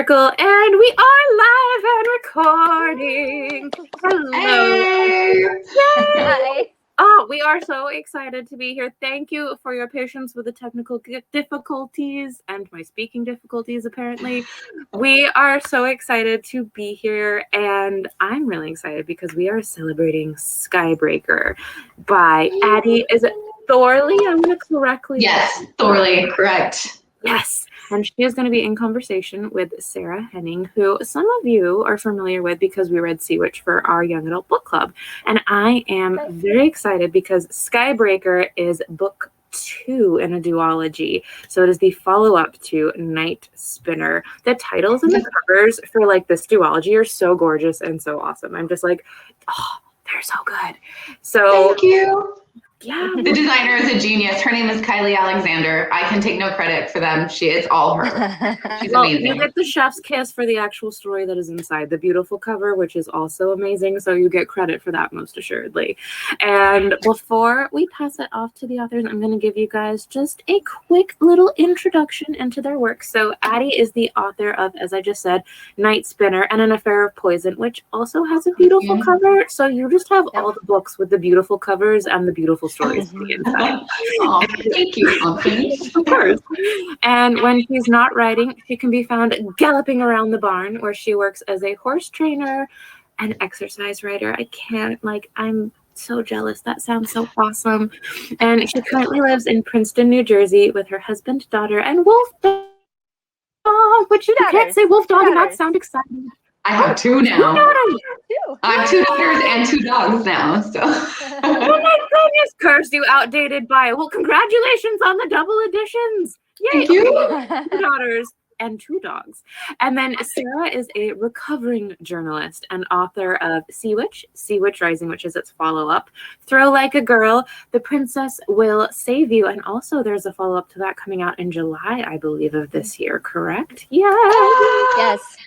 Circle, and we are live and recording. Hello. Hey. Yay. Oh, we are so excited to be here. Thank you for your patience with the technical difficulties and my speaking difficulties, apparently. We are so excited to be here, and I'm really excited because we are celebrating Skybreaker by Addie. Is it Thorley? I'm going to correctly. Yes, Thorley, correct. Yes, and she is going to be in conversation with Sarah Henning, who some of you are familiar with because we read Sea Witch for our young adult book club. And I am very excited because Skybreaker is book 2 in a duology. So it is the follow-up to Night Spinner. The titles and the covers for like this duology are so gorgeous and so awesome. I'm just like, oh, they're so good. So thank you. Yeah. The designer is a genius. Her name is Kylie Alexander. I can take no credit for them. It's all her. She's amazing. You get the chef's kiss for the actual story that is inside the beautiful cover, which is also amazing. So you get credit for that most assuredly. And before we pass it off to the authors, I'm going to give you guys just a quick little introduction into their work. So Addie is the author of, as I just said, Night Spinner and An Affair of Poison, which also has a beautiful cover. So you just have all the books with the beautiful covers and the beautiful stories to the inside. Oh, thank you, Company. Of course. And when she's not writing, she can be found galloping around the barn where she works as a horse trainer and exercise writer. I'm so jealous. That sounds so awesome. And she currently lives in Princeton, New Jersey with her husband, daughter, and wolf dog. But you can't say wolf dog and not sound excited. I have 2 now. I have 2 daughters and 2 dogs now. So. Oh my goodness, curse you, outdated bio. Well, congratulations on the double editions. Yay. Thank you. Okay. 2 daughters and 2 dogs. And then Sarah is a recovering journalist and author of Sea Witch Rising, which is its follow-up, Throw Like a Girl, The Princess Will Save You, and also there's a follow-up to that coming out in July, I believe, of this year, correct? Yeah. Yes.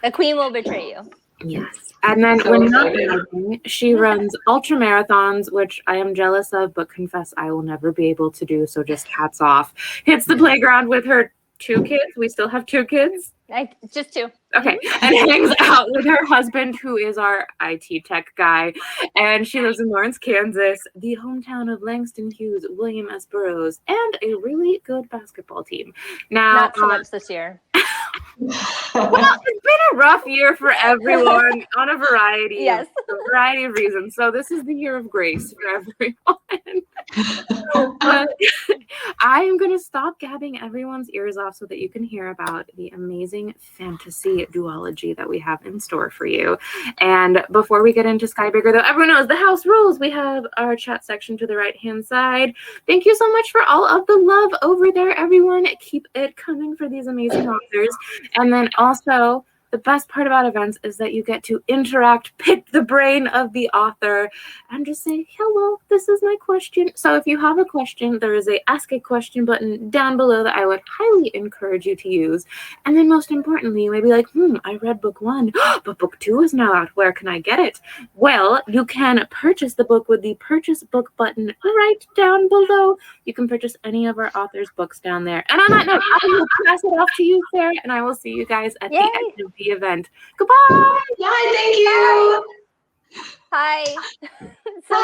The Queen Will Betray You. Yes. And then when not writing, she runs ultramarathons, which I am jealous of, but confess I will never be able to do. So just hats off. Hits the playground with her 2 kids. We still have 2 kids. Just 2. Okay. And hangs out with her husband, who is our IT tech guy. And she lives in Lawrence, Kansas, the hometown of Langston Hughes, William S. Burroughs, and a really good basketball team. Now, not so much this year. Well, it's been a rough year for everyone on a variety of reasons. So this is the year of grace for everyone. But I am going to stop gabbing everyone's ears off so that you can hear about the amazing fantasy duology that we have in store for you. And before we get into Skybreaker, though, everyone knows the house rules. We have our chat section to the right-hand side. Thank you so much for all of the love over there, everyone. Keep it coming for these amazing authors. And then also, the best part about events is that you get to interact, pick the brain of the author, and just say, hello, this is my question. So if you have a question, there is a ask a question button down below that I would highly encourage you to use. And then most importantly, you may be like, I read book 1, but book 2 is now out. Where can I get it? Well, you can purchase the book with the purchase book button right down below. You can purchase any of our authors' books down there. And on that note, I will pass it off to you, Sarah, and I will see you guys at the end of the event. Goodbye. Bye. Thank you. Hi. I'm so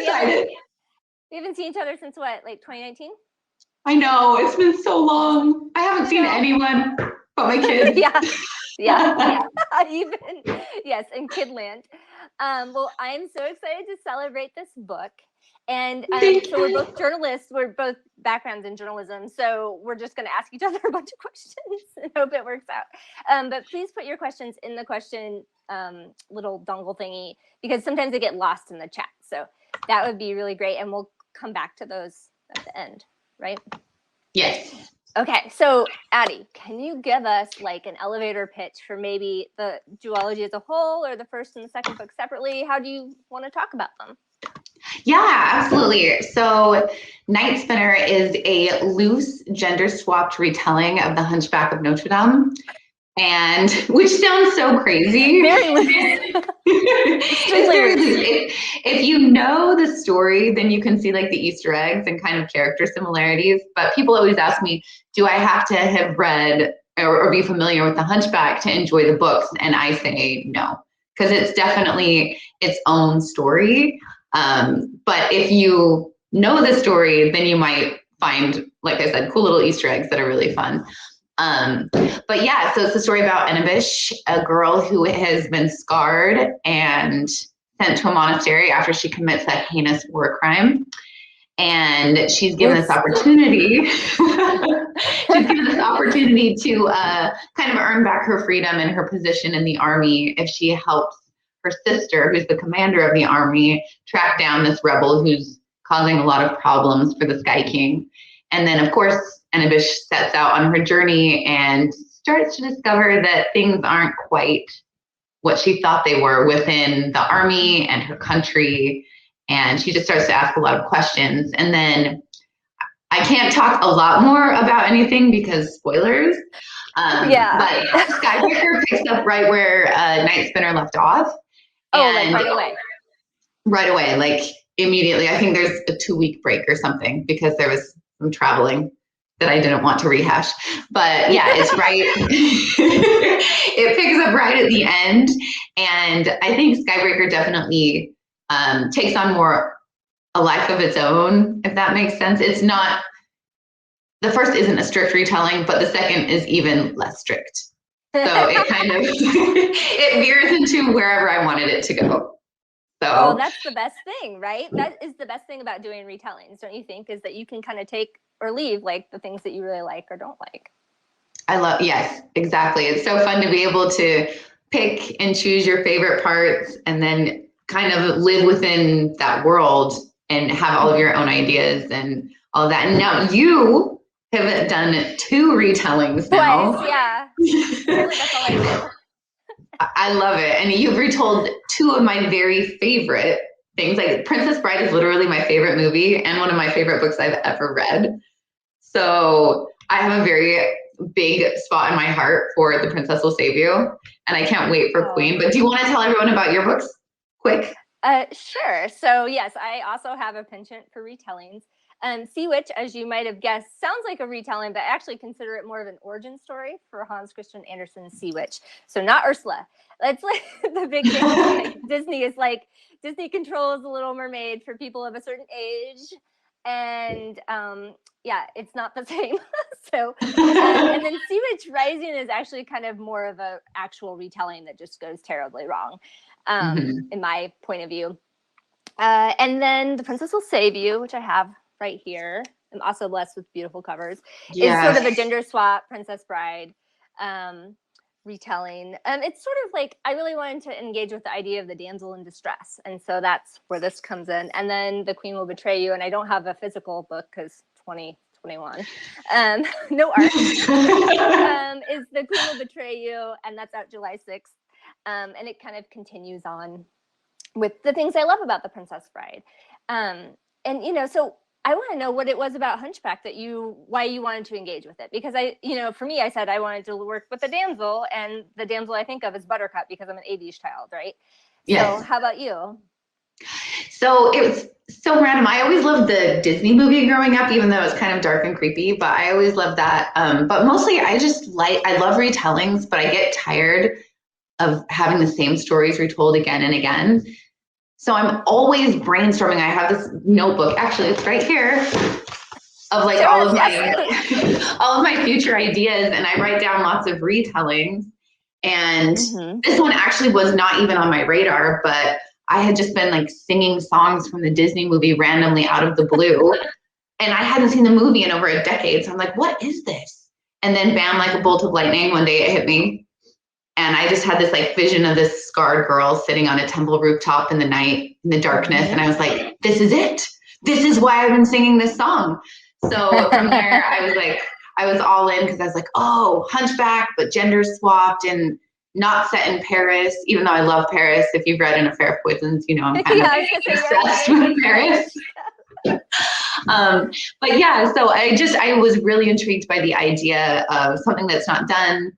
excited. We haven't seen each other since what, like 2019? I know. It's been so long. I haven't seen anyone but my kids. Yeah. Even in Kidland. Well, I'm so excited to celebrate this book. And so we're both journalists. We're both backgrounds in journalism. So we're just going to ask each other a bunch of questions and hope it works out. But please put your questions in the question little dongle thingy, because sometimes they get lost in the chat. So that would be really great. And we'll come back to those at the end, right? Yes. Okay. So Addie, can you give us like an elevator pitch for maybe the duology as a whole or the first and the second book separately? How do you want to talk about them? Yeah, absolutely. So Night Spinner is a loose gender-swapped retelling of The Hunchback of Notre Dame. And which sounds so crazy. Very loose. If you know the story, then you can see like the Easter eggs and kind of character similarities. But people always ask me, do I have to have read or be familiar with the Hunchback to enjoy the books. And I say no, because it's definitely its own story. But if you know the story, then you might find, like I said, cool little Easter eggs that are really fun. But yeah, so it's a story about Enebish, a girl who has been scarred and sent to a monastery after she commits a heinous war crime. And she's given this opportunity. She's given this opportunity to kind of earn back her freedom and her position in the army if she helps her sister, who's the commander of the army, track down this rebel who's causing a lot of problems for the Sky King. And then, of course, Enebish sets out on her journey and starts to discover that things aren't quite what she thought they were within the army and her country. And she just starts to ask a lot of questions. And then I can't talk a lot more about anything because spoilers. But Skybreaker picks up right where Night Spinner left off. Like right away. Right away, like immediately. I think there's a 2-week break or something because there was some traveling that I didn't want to rehash. But yeah, it's right. It picks up right at the end. And I think Skybreaker definitely takes on more a life of its own, if that makes sense. It's not, the first isn't a strict retelling, but the second is even less strict. So it kind of, it veers into wherever I wanted it to go. So that's the best thing, right? That is the best thing about doing retellings, don't you think? Is that you can kind of take or leave like the things that you really like or don't like. Yes, exactly. It's so fun to be able to pick and choose your favorite parts and then kind of live within that world and have all of your own ideas and all of that. And now you have done 2 retellings now. Twice, yeah. Really, that's all I do. I love it. And you've retold 2 of my very favorite things. Like Princess Bride is literally my favorite movie and one of my favorite books I've ever read. So I have a very big spot in my heart for The Princess Will Save You. And I can't wait for Queen. But do you want to tell everyone about your books quick? Sure. So yes, I also have a penchant for retellings. Sea Witch, as you might have guessed, sounds like a retelling, but I actually consider it more of an origin story for Hans Christian Andersen's Sea Witch. So not Ursula. That's like the big thing. Like Disney controls the Little Mermaid for people of a certain age. And it's not the same. So, and then Sea Witch Rising is actually kind of more of a actual retelling that just goes terribly wrong, in my point of view. And then The Princess Will Save You, which I have right here. I'm also blessed with beautiful covers. Yes. It's sort of a gender swap Princess Bride retelling. It's sort of like I really wanted to engage with the idea of the damsel in distress, and so that's where this comes in. And then The Queen Will Betray You, and I don't have a physical book because 2021, no art. Is The Queen Will Betray You, and that's out July 6th, and it kind of continues on with the things I love about The Princess Bride, and so I want to know what it was about Hunchback why you wanted to engage with it. Because for me, I said I wanted to work with the damsel, and the damsel I think of is Buttercup because I'm an 80s child, right? Yes. So how about you? So it was so random. I always loved the Disney movie growing up, even though it was kind of dark and creepy, but I always loved that. But mostly I love retellings, but I get tired of having the same stories retold again and again. So I'm always brainstorming. I have this notebook, actually it's right here, of like all of my future ideas, and I write down lots of retellings. And this one actually was not even on my radar, but I had just been like singing songs from the Disney movie randomly out of the blue. And I hadn't seen the movie in over a decade. So I'm like, what is this? And then bam, like a bolt of lightning, one day it hit me. And I just had this like vision of this scarred girl sitting on a temple rooftop in the night, in the darkness. And I was like, this is it. This is why I've been singing this song. So from there, I was all in because I was like, oh, Hunchback, but gender swapped and not set in Paris, even though I love Paris. If you've read An Affair of Poisons, I'm kind of obsessed with Paris. But yeah, so I was really intrigued by the idea of something that's not done.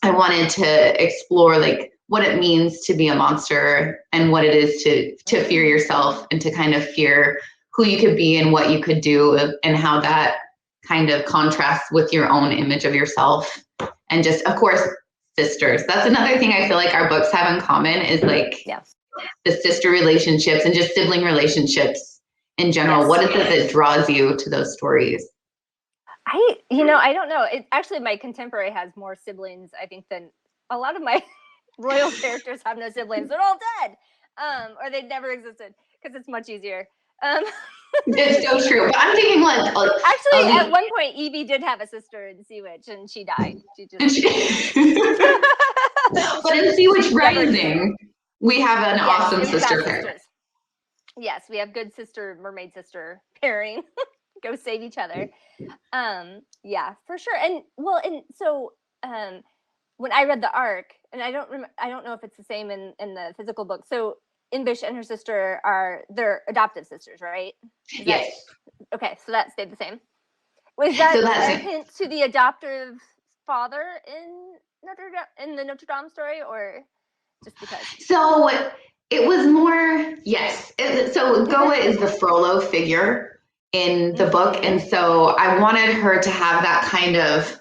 I wanted to explore like what it means to be a monster and what it is to fear yourself and to kind of fear who you could be and what you could do and how that kind of contrasts with your own image of yourself. and just, of course, sisters. That's another thing I feel like our books have in common is like the sister relationships and just sibling relationships in general. What is it that draws you to those stories? I don't know. Actually, my contemporary has more siblings, I think, than a lot of my royal characters have no siblings. They're all dead, or they never existed, because it's much easier. It's so true. But I'm thinking actually, at one point, Evie did have a sister in Sea Witch, and she died. But in Sea Witch Rising, we have an awesome sister pair. Yes, we have good sister, mermaid sister pairing. Go save each other. Yeah, for sure. And so when I read the arc, and I don't know if it's the same in the physical book. So Imbish and her sister they're adoptive sisters, right? Yes. Okay, so that stayed the same. Was that a hint to the adoptive father in the Notre Dame story, or just because? So it was more, yes. So Goa is the Frollo figure in the book, and so I wanted her to have that kind of,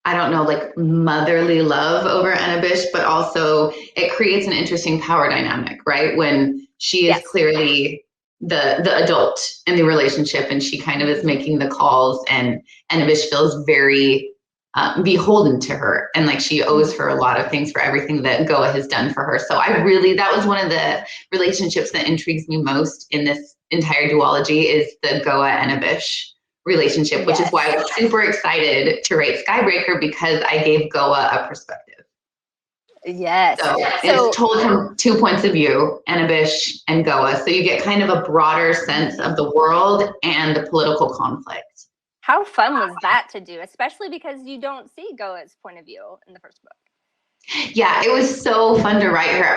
I don't know, like motherly love over Anabish, but also it creates an interesting power dynamic, right? When she is clearly the adult in the relationship, and she kind of is making the calls, and Anabish feels very beholden to her, and like she owes her a lot of things for everything that Goa has done for her. So that was one of the relationships that intrigues me most in this entire duology, is the Goa Anabish relationship, which is why I was super excited to write Skybreaker, because I gave Goa a perspective. Yes. So it's told from 2 points of view, Anabish and Goa. So you get kind of a broader sense of the world and the political conflict. How fun was that to do, especially because you don't see Goa's point of view in the first book? Yeah, it was so fun to write her.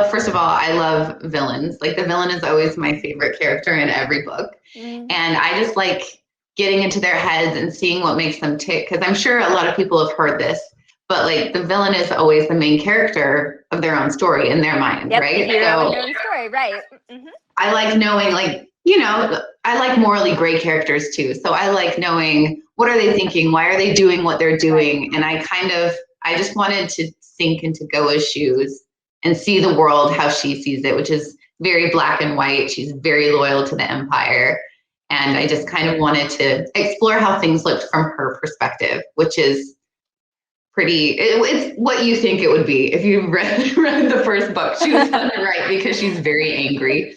First of all, I love villains. Like, the villain is always my favorite character in every book. And I just like getting into their heads and seeing what makes them tick. Because I'm sure a lot of people have heard this, but like the villain is always the main character of their own story in their mind, right? The hero of their own story, right. I like knowing, like, I like morally gray characters too. So I like knowing, what are they thinking? Why are they doing what they're doing? And I just wanted to sink into Goa's shoes and see the world how she sees it, which is very black and white. She's very loyal to the Empire. And I just kind of wanted to explore how things looked from her perspective, which is it's what you think it would be if you read the first book. She was fun to write because she's very angry.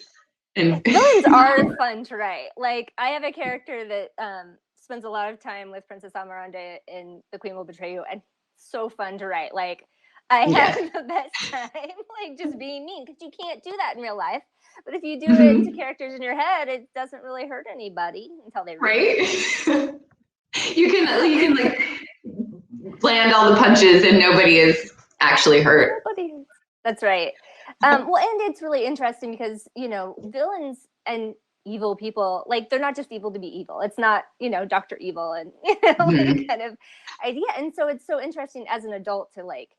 And villains are fun to write. Like, I have a character that spends a lot of time with Princess Amarande in The Queen Will Betray You, and so fun to write. Like, I have the best time, like, just being mean, because you can't do that in real life. But if you do it to characters in your head, it doesn't really hurt anybody until they read it. You can like land all the punches and nobody is actually hurt. That's right. Well, and it's really interesting because, villains and evil people, like, they're not just evil to be evil. It's not, Dr. Evil and, like, kind of idea. And so it's so interesting as an adult to, like,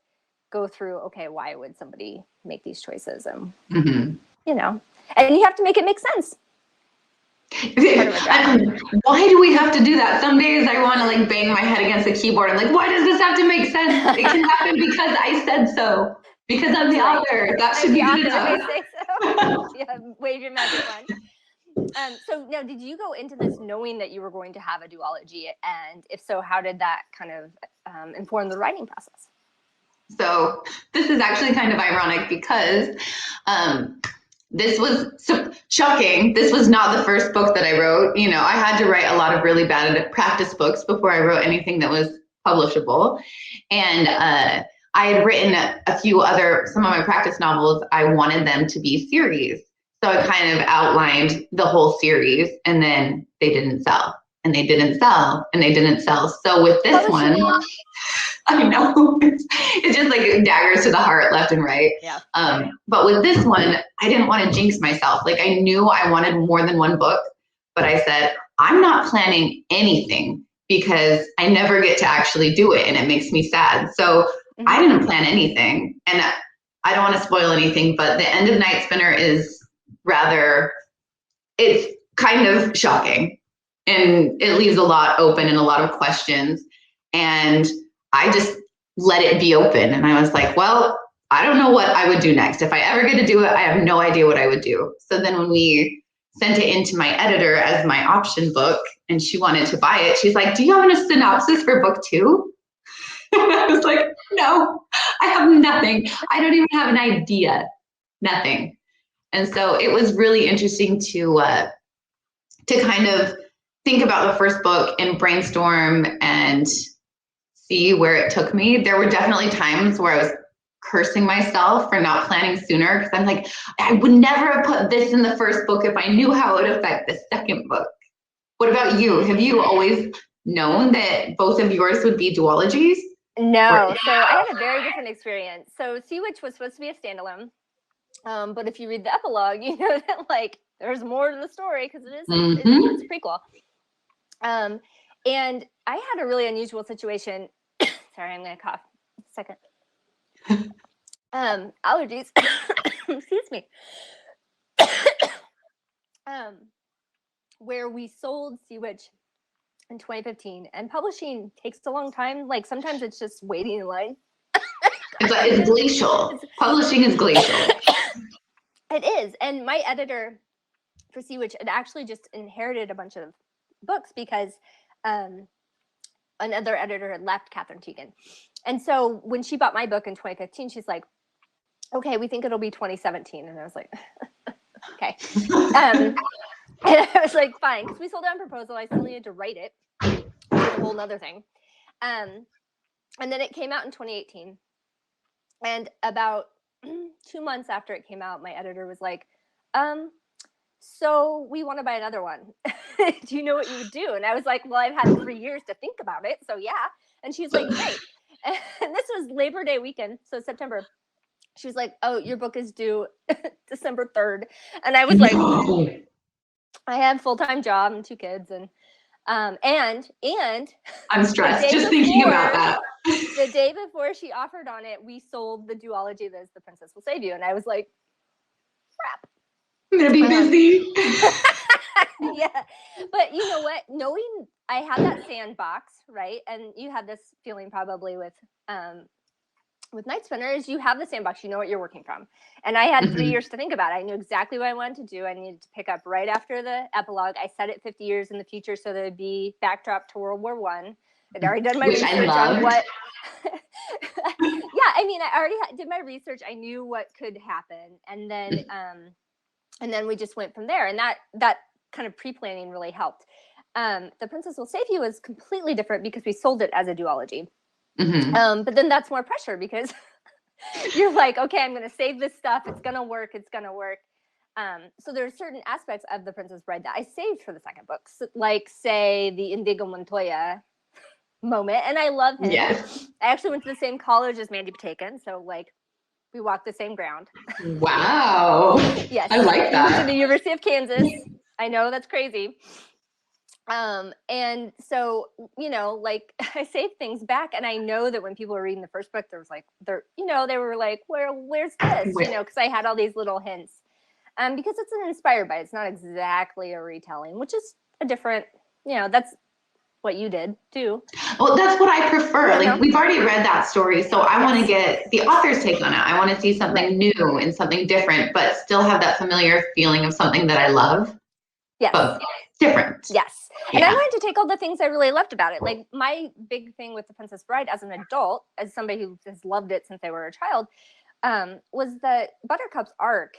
go through, okay, why would somebody make these choices? And, and you have to make it make sense. Why do we have to do that? Some days I want to like bang my head against the keyboard and like, why does this have to make sense? It can happen because I said so. Because I'm the author. That should be good enough. Yeah, wave your magic wand. So now, did you go into this knowing that you were going to have a duology? And if so, how did that kind of inform the writing process? So this is actually kind of ironic because this was shocking. This was not the first book that I wrote. I had to write a lot of really bad practice books before I wrote anything that was publishable. And I had written some of my practice novels. I wanted them to be series. So I kind of outlined the whole series, and then they didn't sell, and they didn't sell, and they didn't sell. So with this one, I know it's just like daggers to the heart left and right. Yeah. But with this one, I didn't want to jinx myself. Like, I knew I wanted more than one book, but I said, I'm not planning anything because I never get to actually do it, and it makes me sad. So I didn't plan anything, and I don't want to spoil anything, but the end of Night Spinner is it's kind of shocking, and it leaves a lot open and a lot of questions. And I let it be open. And I was like, well, I don't know what I would do next. If I ever get to do it, I have no idea what I would do. So then when we sent it into my editor as my option book and she wanted to buy it, she's like, do you have a synopsis for book 2? And I was like, no, I have nothing. I don't even have an idea, nothing. And so it was really interesting to kind of think about the first book and brainstorm and see where it took me. There were definitely times where I was cursing myself for not planning sooner, because I'm like, I would never have put this in the first book if I knew how it would affect the second book. What about you? Have you always known that both of yours would be duologies? No, so I had a very different experience. So Sea Witch was supposed to be a standalone, but if you read the epilogue, you know that like there's more to the story because it is it's a prequel. And I had a really unusual situation. Sorry, I'm gonna cough. A second. Allergies. Excuse me. Where we sold Sea Witch in 2015, and publishing takes a long time. Like sometimes it's just waiting in line. It's glacial. Publishing is glacial. It is. And my editor for Sea Witch had actually just inherited a bunch of books because another editor had left, Catherine Teagan. And so when she bought my book in 2015, she's like, okay, we think it'll be 2017. And I was like, okay. And I was like, fine, because we sold it on proposal. I still needed to write it. It was a whole nother thing. And then it came out in 2018. And about 2 months after it came out, my editor was like, so we want to buy another one. Do you know what you would do? And I was like, well, I've had 3 years to think about it. So yeah. And she's like, great. And this was Labor Day weekend. So September. She was like, oh, your book is due December 3rd. And I was like, I have a full-time job and 2 kids. And I'm stressed just thinking about that. The day before she offered on it, we sold the duology that's The Princess Will Save You. And I was like, crap. I'm going to be busy. Yeah. But you know what? Knowing I had that sandbox, right? And you had this feeling probably with Night Spinner is you have the sandbox, you know what you're working from. And I had 3 years to think about it. I knew exactly what I wanted to do. I needed to pick up right after the epilogue. I set it 50 years in the future so there'd be backdrop to World War I. I'd already done my research on what. Yeah, I mean, I already did my research. I knew what could happen. And then we just went from there. And that kind of pre-planning really helped. The Princess Will Save You was completely different because we sold it as a duology. But then that's more pressure because you're like, okay, I'm going to save this stuff. It's going to work. So there are certain aspects of The Princess Bride that I saved for the second book, so, like say the Indigo Montoya moment. And I love him. Yes. I actually went to the same college as Mandy Patinkin. So like we walked the same ground. Wow. Yes. I like that. We went to the University of Kansas. I know that's crazy. And so, you know, like I saved things back, and I know that when people were reading the first book, they were like, where's this? You know, because I had all these little hints. Because it's an inspired by, it's not exactly a retelling, which is a different, you know, that's what you did too. Well, that's what I prefer. Like we've already read that story, so I want to get the author's take on it. I want to see something new and something different, but still have that familiar feeling of something that I love. Yes. But different. Yes. And I wanted to take all the things I really loved about it. Like my big thing with The Princess Bride as an adult, as somebody who has loved it since they were a child, was that Buttercup's arc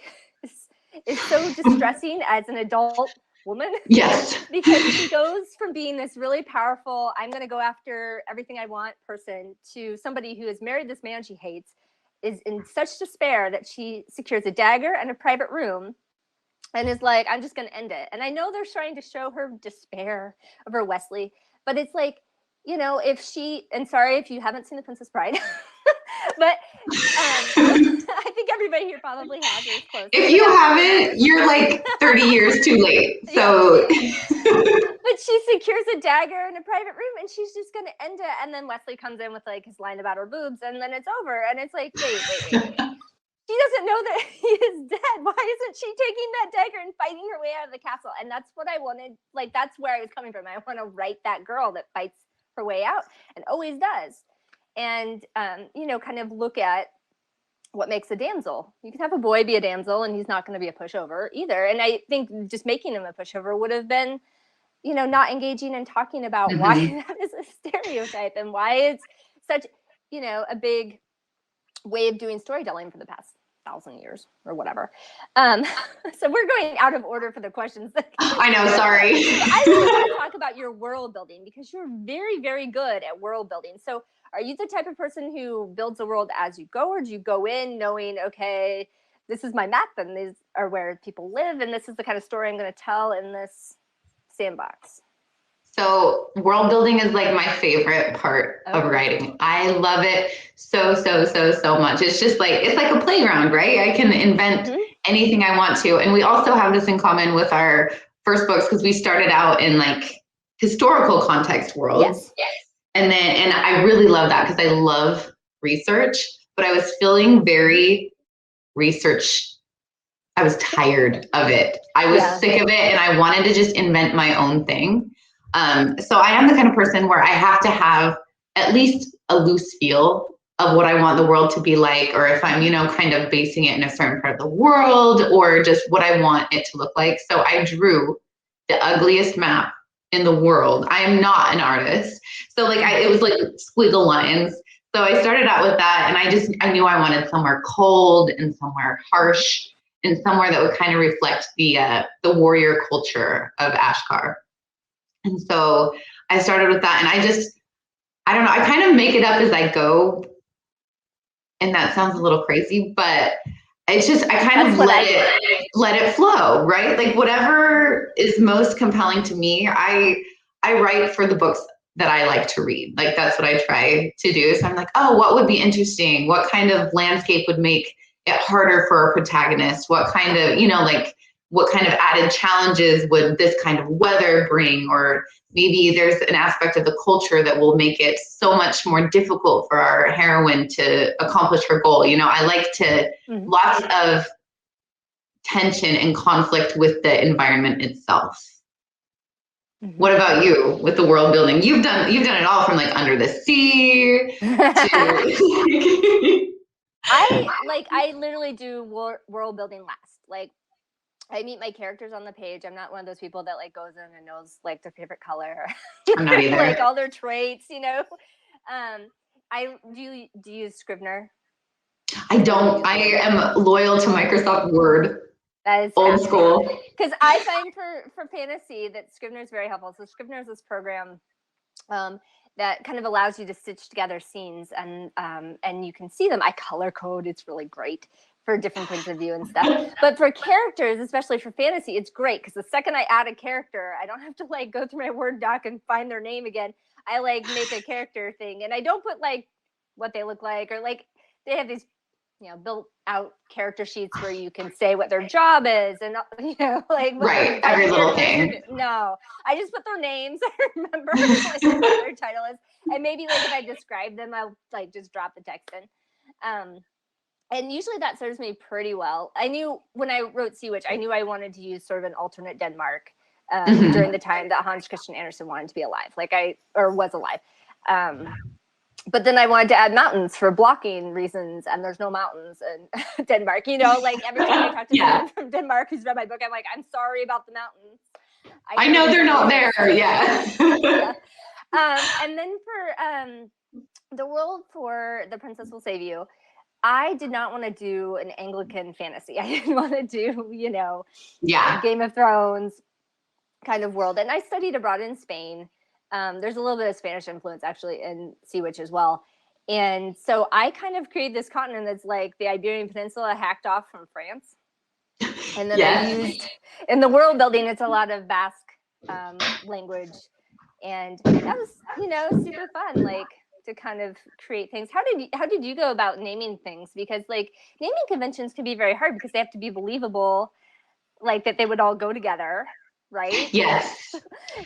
is so distressing as an adult woman. Yes. Because she goes from being this really powerful, I'm going to go after everything I want person to somebody who has married this man she hates, is in such despair that she secures a dagger and a private room and is like, I'm just going to end it. And I know they're trying to show her despair over Wesley, but it's like, you know, and sorry if you haven't seen The Princess Bride, but I think everybody here probably has. Close. If you haven't, you're like 30 years too late. So, but she secures a dagger in a private room, and she's just going to end it. And then Wesley comes in with like his line about her boobs, and then it's over. And it's like, wait. She doesn't know that he is dead. Why isn't she taking that dagger and fighting her way out of the castle? And that's what I wanted. Like, that's where I was coming from. I want to write that girl that fights her way out and always does. and kind of look at what makes a damsel. You can have a boy be a damsel and he's not going to be a pushover either. And I think just making him a pushover would have been, not engaging and talking about why that is a stereotype and why it's such, a big way of doing storytelling for the past 1,000 years or whatever. So we're going out of order for the questions. I know, sorry. I really want to talk about your world building because you're very, very good at world building. So are you the type of person who builds a world as you go, or do you go in knowing, okay, this is my map and these are where people live and this is the kind of story I'm going to tell in this sandbox? So world building is like my favorite part of writing. I love it so much. It's just like, it's like a playground, right? I can invent anything I want to. And we also have this in common with our first books because we started out in like historical context worlds. Yes. And I really love that because I love research, but I was feeling very I was tired of it. I was sick of it and I wanted to just invent my own thing. So I am the kind of person where I have to have at least a loose feel of what I want the world to be like, or if I'm, kind of basing it in a certain part of the world, or just what I want it to look like. So I drew the ugliest map in the world. I am not an artist. So it was like squiggle lines. So I started out with that and I knew I wanted somewhere cold and somewhere harsh and somewhere that would kind of reflect the warrior culture of Ashkar. And so I started with that and I don't know, I kind of make it up as I go. And that sounds a little crazy, but it's just, I kind of let it flow, right? Like whatever is most compelling to me, I write for the books that I like to read. Like that's what I try to do. So I'm like, oh, what would be interesting? What kind of landscape would make it harder for a protagonist? What kind of, what kind of added challenges would this kind of weather bring? Or maybe there's an aspect of the culture that will make it so much more difficult for our heroine to accomplish her goal. I like to lots of tension and conflict with the environment itself. What about you with the world building? You've done it all from like Under the Sea to I literally do world building last. Like I meet my characters on the page. I'm not one of those people that like goes in and knows like their favorite color, I'm not either. like all their traits, do you use Scrivener? I don't. I am loyal to Microsoft Word. That is old school. Because I find for fantasy that Scrivener is very helpful. So Scrivener is this program that kind of allows you to stitch together scenes and you can see them. I color code. It's really great for different points of view and stuff. But for characters, especially for fantasy, it's great because the second I add a character, I don't have to like go through my Word doc and find their name again. I like make a character thing and I don't put like what they look like or like they have these built out character sheets where you can say what their job is and like right every little thing. No, I just put their names. I remember what their title is, and maybe like if I describe them, I'll like just drop the text in. And usually that serves me pretty well. I knew when I wrote Sea Witch, I knew I wanted to use sort of an alternate Denmark during the time that Hans Christian Andersen wanted to be alive, was alive. But then I wanted to add mountains for blocking reasons, and there's no mountains in Denmark. Like every time I talk to someone from Denmark who's read my book, I'm like, I'm sorry about the mountains. I know they're not there. Yeah. And then for the world for The Princess Will Save You, I did not want to do an Anglican fantasy. I didn't want to do, Game of Thrones kind of world. And I studied abroad in Spain. There's a little bit of Spanish influence actually in Sea Witch as well. And so I kind of created this continent that's like the Iberian Peninsula hacked off from France. And then I used, in the world building, it's a lot of Basque language. And that was, super fun, like to kind of create things. How did you go about naming things? Because like naming conventions can be very hard because they have to be believable, like that they would all go together, right? Yes.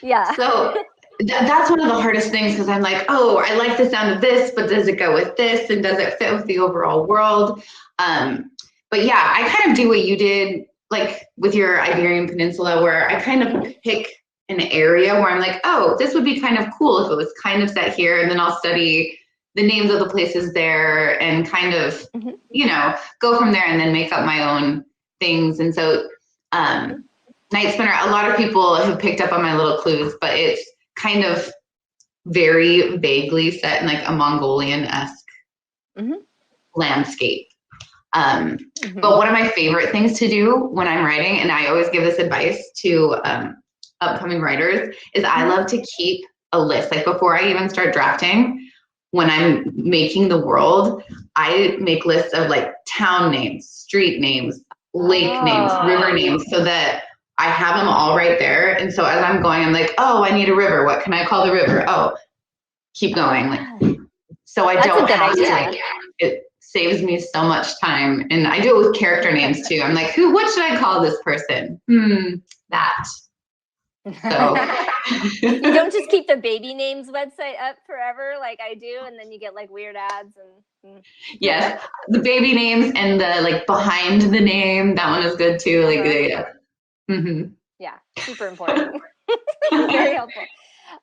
Yeah. So that's one of the hardest things because I'm like, oh, I like the sound of this, but does it go with this? And does it fit with the overall world? But yeah, I kind of do what you did, like with your Iberian Peninsula, where I kind of pick an area where I'm like, oh, this would be kind of cool if it was kind of set here. And then I'll study the names of the places there and kind of, you know, go from there and then make up my own things. And so Night Spinner, a lot of people have picked up on my little clues, but it's kind of very vaguely set in like a Mongolian-esque landscape. But one of my favorite things to do when I'm writing, and I always give this advice to upcoming writers, is I love to keep a list. Like before I even start drafting, when I'm making the world, I make lists of like town names, street names, lake names, river names, so that I have them all right there. And so as I'm going, I'm like, oh, I need a river. What can I call the river? Oh, keep going. Like, so I don't have to, like, it saves me so much time. And I do it with character names too. I'm like, what should I call this person? That. So you don't just keep the baby names website up forever like I do, and then you get like weird ads and yes, the baby names and the like behind the name, that one is good too. Like yeah, super important. Very helpful.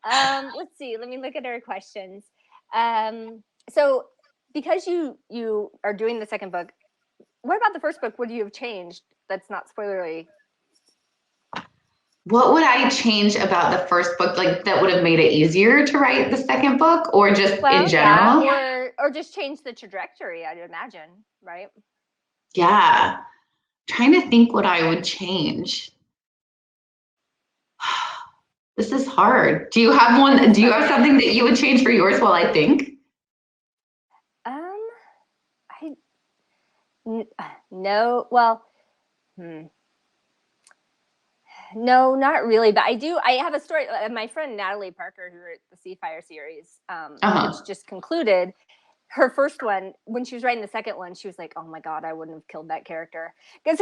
Let's see, let me look at our questions. So because you are doing the second book, what about the first book would you have changed that's not spoilery? What would I change about the first book, like that would have made it easier to write the second book, or just in general? Yeah, or just change the trajectory, I'd imagine, right? Yeah. Trying to think what I would change. This is hard. Do you have one? Do you have something that you would change for yours while I think? No. Well, no, not really. But I have a story. My friend Natalie Parker, who wrote the Sea Fire series, which just concluded, her first one, when she was writing the second one, she was like, oh my God, I wouldn't have killed that character. Because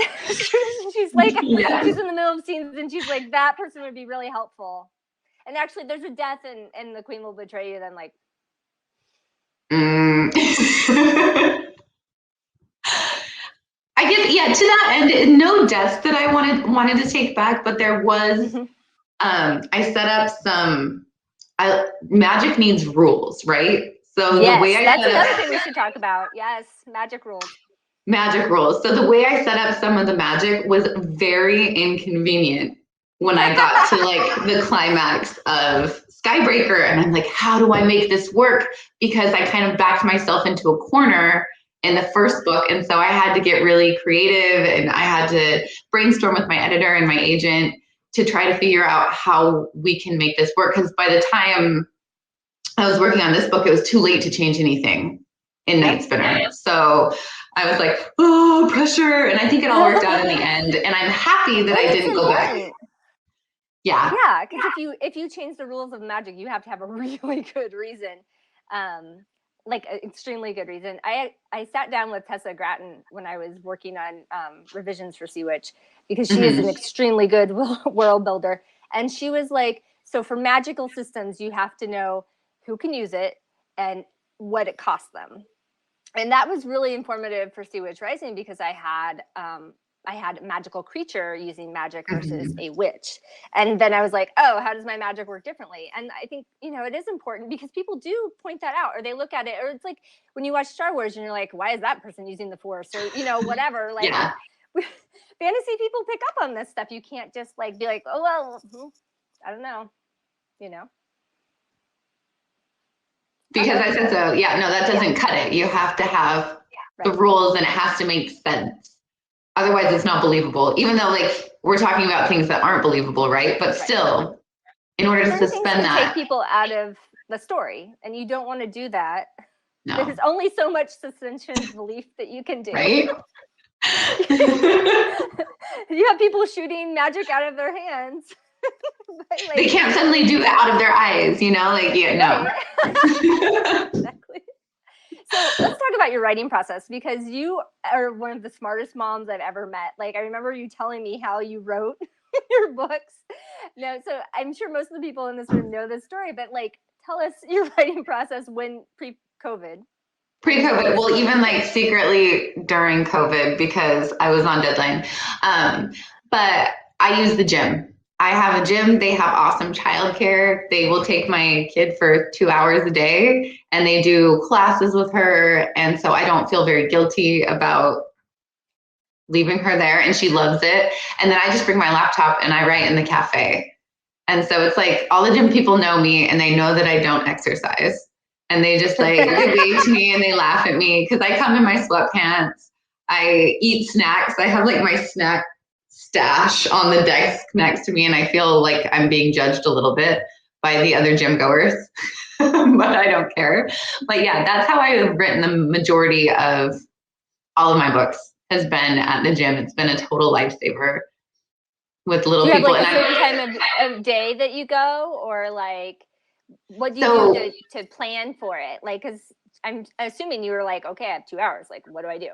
she's like, she's in the middle of scenes and she's like, that person would be really helpful. And actually there's a death and the queen will betray you. Then like, I get, to that end, no deaths that I wanted to take back, but there was, I set up some, magic needs rules, right? So the way I that's another thing we should talk about. Yes, magic rules. Magic rules. So the way I set up some of the magic was very inconvenient when I got to like the climax of Skybreaker, and I'm like, how do I make this work? Because I kind of backed myself into a corner in the first book. And so I had to get really creative, and I had to brainstorm with my editor and my agent to try to figure out how we can make this work. Because by the time I was working on this book, it was too late to change anything in Night Spinner. So I was like, oh, pressure. And I think it all worked out in the end. And I'm happy that I didn't go back. Yeah. Yeah, because if you change the rules of magic, you have to have a really good reason. Like an extremely good reason. I sat down with Tessa Grattan when I was working on revisions for Sea Witch, because she is an extremely good world builder. And she was like, so for magical systems, you have to know who can use it and what it costs them. And that was really informative for Sea Witch Rising, because I had a magical creature using magic versus a witch. And then I was like, oh, how does my magic work differently? And I think, it is important because people do point that out, or they look at it, or it's like when you watch Star Wars and you're like, why is that person using the Force? Or, whatever. Like fantasy people pick up on this stuff. You can't just like be like, oh, well, I don't know, Because I said so. Yeah, no, that doesn't cut it. You have to have the rules, and it has to make sense. Otherwise, it's not believable. Even though, like, we're talking about things that aren't believable, right? But still, in order to suspend that, take people out of the story, and you don't want to do that. No. There's only so much suspension of belief that you can do. Right? You have people shooting magic out of their hands. Like, they can't suddenly do that out of their eyes, no. Exactly. So let's talk about your writing process, because you are one of the smartest moms I've ever met. Like, I remember you telling me how you wrote your books. No, so I'm sure most of the people in this room know this story, but like, tell us your writing process when pre-COVID. Pre-COVID, well, even like secretly during COVID, because I was on deadline. But I use the gym. I have a gym. They have awesome childcare. They will take my kid for 2 hours a day and they do classes with her. And so I don't feel very guilty about leaving her there, and she loves it. And then I just bring my laptop and I write in the cafe. And so it's like all the gym people know me and they know that I don't exercise. And they just like debate me and they laugh at me because I come in my sweatpants. I eat snacks. I have like my snack stash on the desk next to me, and I feel like I'm being judged a little bit by the other gym goers, but I don't care. But yeah, that's how I've written the majority of all of my books has been at the gym. It's been a total lifesaver with little people. Do you have like a certain time of day that you go, or like what do you do to plan for it? Like, because I'm assuming you were like, okay, I have 2 hours. Like, what do I do?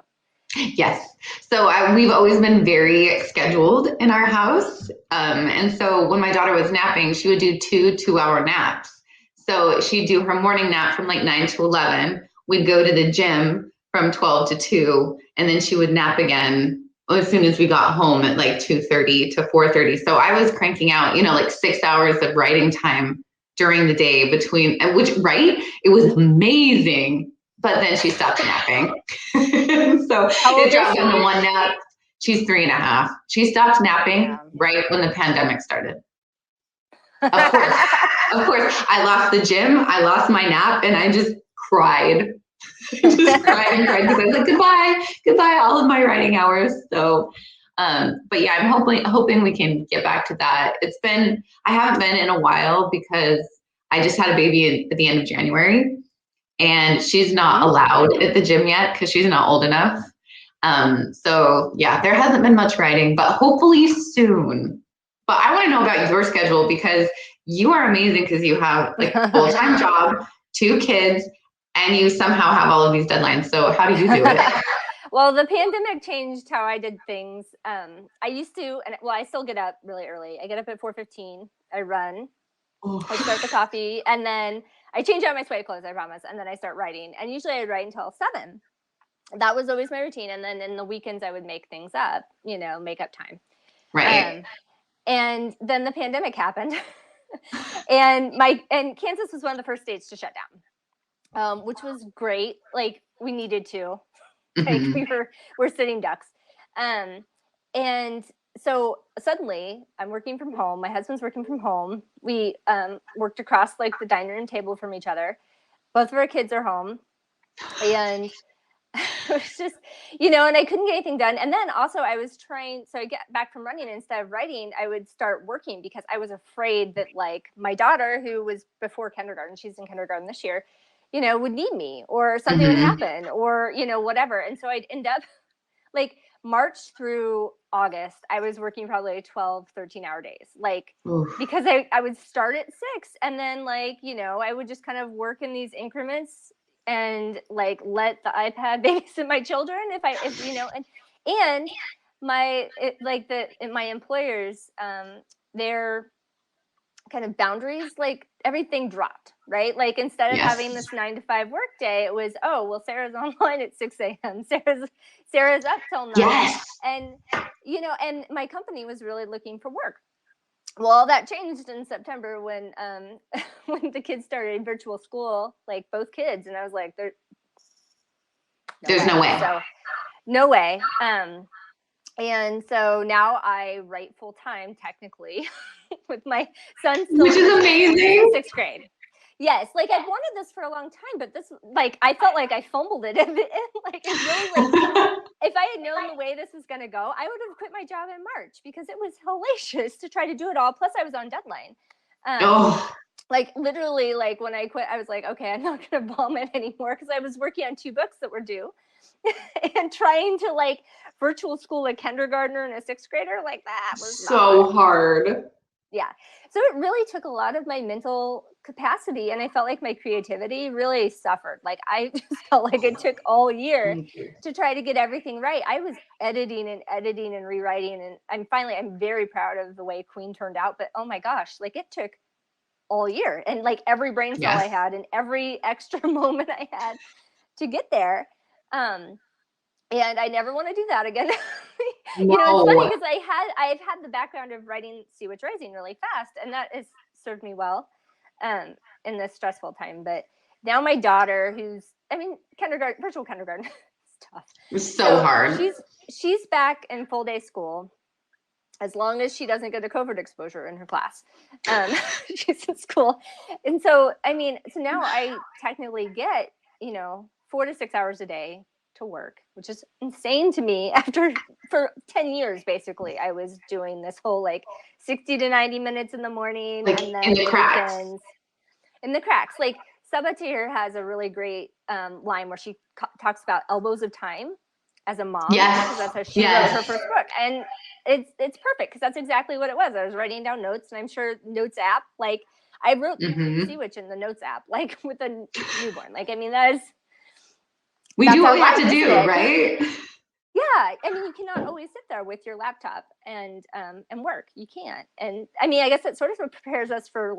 Yes. So we've always been very scheduled in our house. And so when my daughter was napping, she would do 2-hour naps. So she'd do her morning nap from like 9 to 11. We'd go to the gym from 12 to 2, and then she would nap again as soon as we got home at like 2:30 to 4:30. So I was cranking out, like 6 hours of writing time during the day between, which, right? It was amazing. But then she stopped napping. So it dropped down to one nap. She's 3.5. She stopped napping right when the pandemic started. Of course, I lost the gym, I lost my nap, and I just cried. Just cried and cried because I was like, goodbye, all of my writing hours. So, but yeah, I'm hoping we can get back to that. I haven't been in a while because I just had a baby at the end of January. And she's not allowed at the gym yet because she's not old enough. So yeah, there hasn't been much writing, but hopefully soon. But I want to know about your schedule because you are amazing because you have like a full-time job, 2 kids, and you somehow have all of these deadlines. So how do you do it? Well, the pandemic changed how I did things. I used to, I still get up really early. I get up at 4:15. I run. I start the coffee, and then I change out my sweat clothes, I promise, and then I start writing. And usually I write until 7. That was always my routine. And then in the weekends I would make things up, make up time. Right. And then the pandemic happened, and Kansas was one of the first states to shut down, which was great. Like we needed to, like we're sitting ducks, and so suddenly I'm working from home. My husband's working from home. We worked across like the dining room table from each other. Both of our kids are home. And it was just, and I couldn't get anything done. And then also I get back from running, and instead of writing, I would start working because I was afraid that like my daughter, who was before kindergarten, she's in kindergarten this year, would need me or something would happen or, whatever. And so I'd end up like March through August, I was working probably 12, 13-hour days, like, because I would start at 6 and then like, I would just kind of work in these increments and like let the iPad babysit my children and my employers, their kind of boundaries, like everything dropped, right? Like instead of having this 9 to 5 work day, it was, Sarah's online at 6 a.m. Sarah's up till 9. Yes. And, and my company was really looking for work. Well, all that changed in September when the kids started virtual school, like both kids. And I was like, there's no way. So no way. And so now I write full time, technically, with my son still, which is amazing. 6th grade. Yes, like I've wanted this for a long time, but this, like, I felt like I fumbled it. Like, it's really like, if I had known the way this was going to go, I would have quit my job in March because it was hellacious to try to do it all. Plus, I was on deadline. Like literally, like when I quit, I was like, okay, I'm not going to vomit anymore because I was working on 2 books that were due. And trying to like virtual school a kindergartner and a 6th grader, like that was so hard. Yeah. So it really took a lot of my mental capacity, and I felt like my creativity really suffered. Like I just felt like it took all year to try to get everything right. I was editing and rewriting, and I'm very proud of the way Queen turned out, but oh my gosh, like it took all year, and like every brain cell I had and every extra moment I had to get there. And I never want to do that again. It's funny because I've had the background of writing Sea Witch Rising really fast, and that has served me well in this stressful time. But now my daughter, who's virtual kindergarten, it's tough. It's so hard. She's back in full day school, as long as she doesn't get a COVID exposure in her class. She's in school, and so now I technically get 4 to 6 hours a day to work, which is insane to me. For 10 years, basically, I was doing this whole 60 to 90 minutes in the morning, and then in the cracks. In the cracks. Sabater has a really great line where she talks about elbows of time as a mom. Yes. Because that's how she wrote her first book, and it's perfect because that's exactly what it was. I was writing down notes, and I'm sure Notes app, I wrote Sea Witch in the Notes app, with a newborn. That is. We do what we have to do, right? Yeah, you cannot always sit there with your laptop and work. You can't, and I guess it sort of prepares us for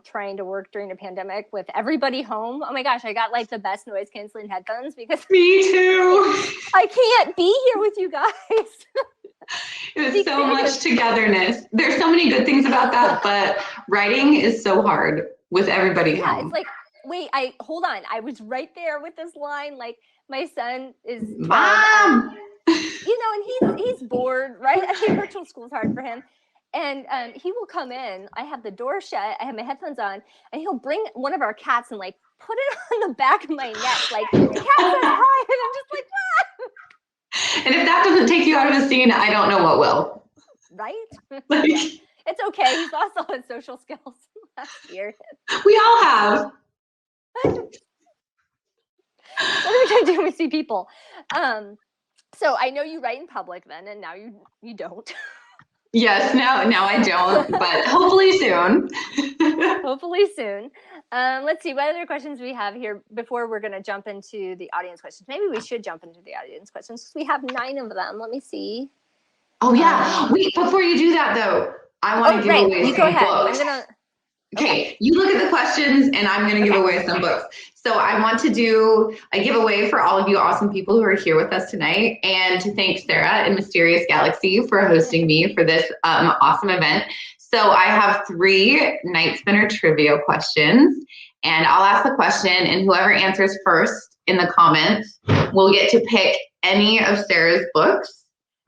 trying to work during a pandemic with everybody home. Oh my gosh, I got the best noise canceling headphones because me too. I can't be here with you guys. It was so much togetherness. There's so many good things about that, but writing is so hard with everybody home. It's wait, hold on. I was right there with this line. My son is 12, Mom! and he's bored, right? I think virtual school is hard for him. And he will come in. I have the door shut. I have my headphones on, and he'll bring one of our cats and put it on the back of my neck. The cat says hi, and I'm just ah! And if that doesn't take you out of the scene, I don't know what will. Right? It's okay. He's lost all his social skills last year. We all have. What are we going to do when we see people? So I know you write in public then, and now you don't. Yes, now I don't, but hopefully soon. Hopefully soon. Let's see what other questions we have here before we're going to jump into the audience questions. Maybe we should jump into the audience questions because we have 9 of them. Let me see. Oh yeah. Wait, before you do that though, I want to give away some books. Okay, you look at the questions and I'm going to give away some books. So I want to do a giveaway for all of you awesome people who are here with us tonight, and to thank Sarah and Mysterious Galaxy for hosting me for this awesome event. So I have 3 Night Spinner trivia questions, and I'll ask the question, and whoever answers first in the comments will get to pick any of Sarah's books,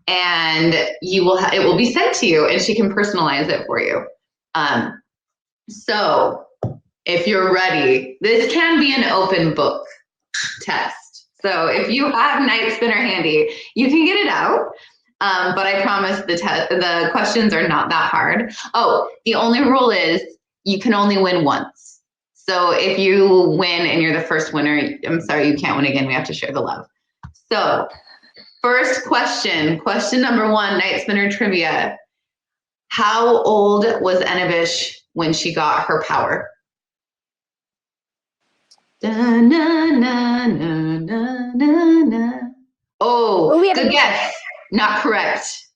and it will be sent to you, and she can personalize it for you. So if you're ready, this can be an open book test. So if you have Night Spinner handy, you can get it out. But I promise the questions are not that hard. Oh, the only rule is you can only win once. So if you win and you're the first winner, I'm sorry, you can't win again. We have to share the love. So first question number 1, Night Spinner trivia. How old was Enibish when she got her power? Da, na, na, na, na, na, na. Oh, good guess. Not correct.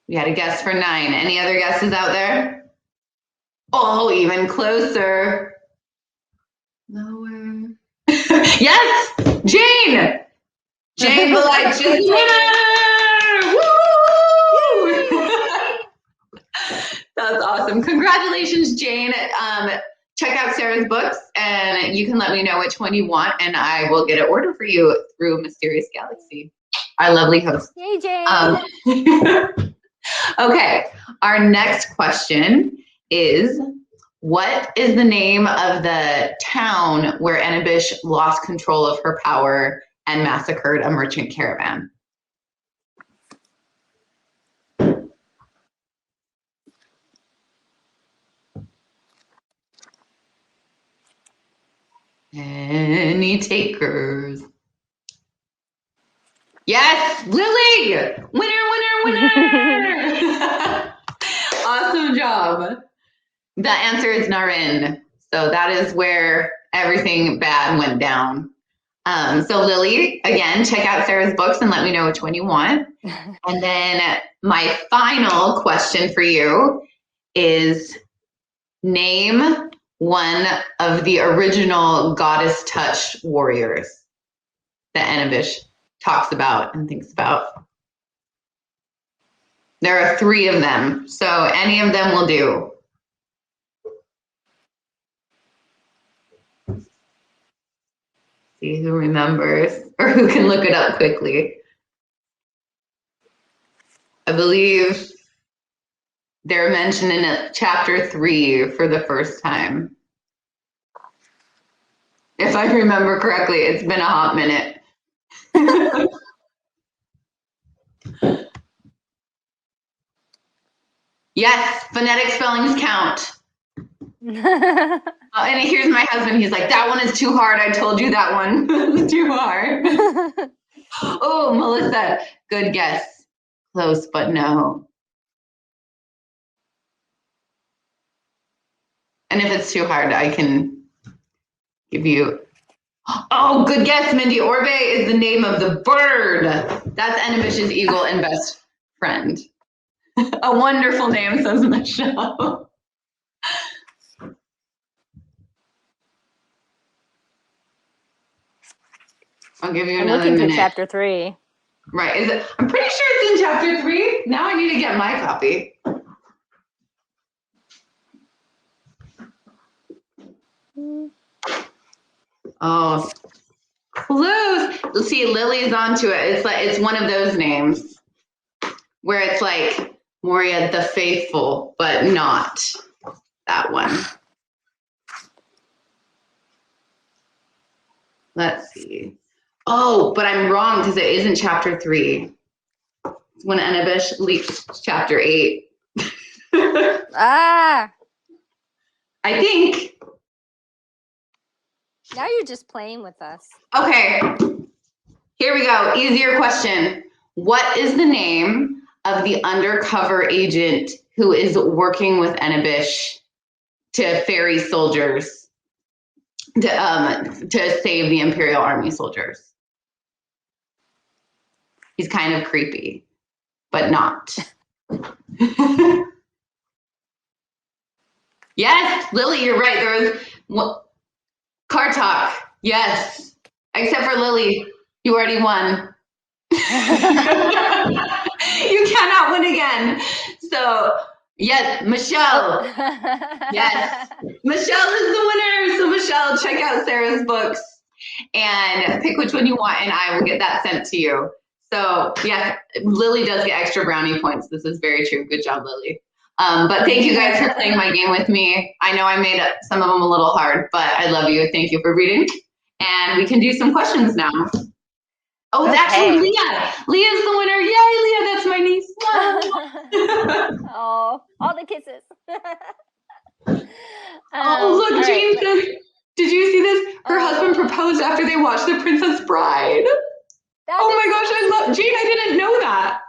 We had a guess for 9. Any other guesses out there? Oh, even closer. Lower. Yes, Jane. Jane Belite, winner. Woo! That's awesome. Congratulations, Jane. Check out Sarah's books, and you can let me know which one you want, and I will get an order for you through Mysterious Galaxy, our lovely host. Yay, Jane. Okay, our next question is, what is the name of the town where Enibish lost control of her power and massacred a merchant caravan? Any takers? Yes, Lily! Winner! Awesome job. The answer is Narin. So that is where everything bad went down. So Lily, again, check out Sarah's books and let me know which one you want. And then my final question for you is, name one of the original Goddess Touch warriors that Enibish talks about and thinks about. There are 3 of them, so any of them will do. See who remembers or who can look it up quickly. I believe they're mentioned in chapter 3 for the first time. If I remember correctly, it's been a hot minute. Yes, phonetic spellings count. And here's my husband. He's like, that one is too hard. I told you that one was too hard. Oh, Melissa, good guess. Close, but no. And if it's too hard, I can give you. Oh, good guess, Mindy. Orbe is the name of the bird. That's Enabish's eagle and best friend. A wonderful name, says Michelle. I'll give you another minute. For chapter 3. Right. Is it? I'm pretty sure it's in chapter 3. Now I need to get my copy. Oh, close. Let's see, Lily's onto it. It's one of those names where it's like Moria the Faithful, but not that one. Let's see. Oh, but I'm wrong because it isn't chapter 3. It's when Enabish leaps chapter 8. I think. Now you're just playing with us. Okay. Here we go. Easier question. What is the name of the undercover agent who is working with Enabish to ferry soldiers to save the Imperial Army soldiers? He's kind of creepy, but not. Yes, Lily, you're right. There was car talk. Yes, except for Lily, you already won. You cannot win again. So, yes, Michelle. Yes, Michelle is the winner. So, Michelle, check out Sarah's books and pick which one you want, and I will get that sent to you. So, yeah, Lily does get extra brownie points. This is very true. Good job, Lily. But thank you guys for playing my game with me. I know I made some of them a little hard, but I love you. Thank you for reading. And we can do some questions now. Oh, it's actually Leah. Leah's the winner. Yay, Leah, that's my niece. Oh, all the kisses. Oh, look, Jane says, did you see this? Her husband proposed after they watched The Princess Bride. Oh my gosh, I love Jane. I didn't know that.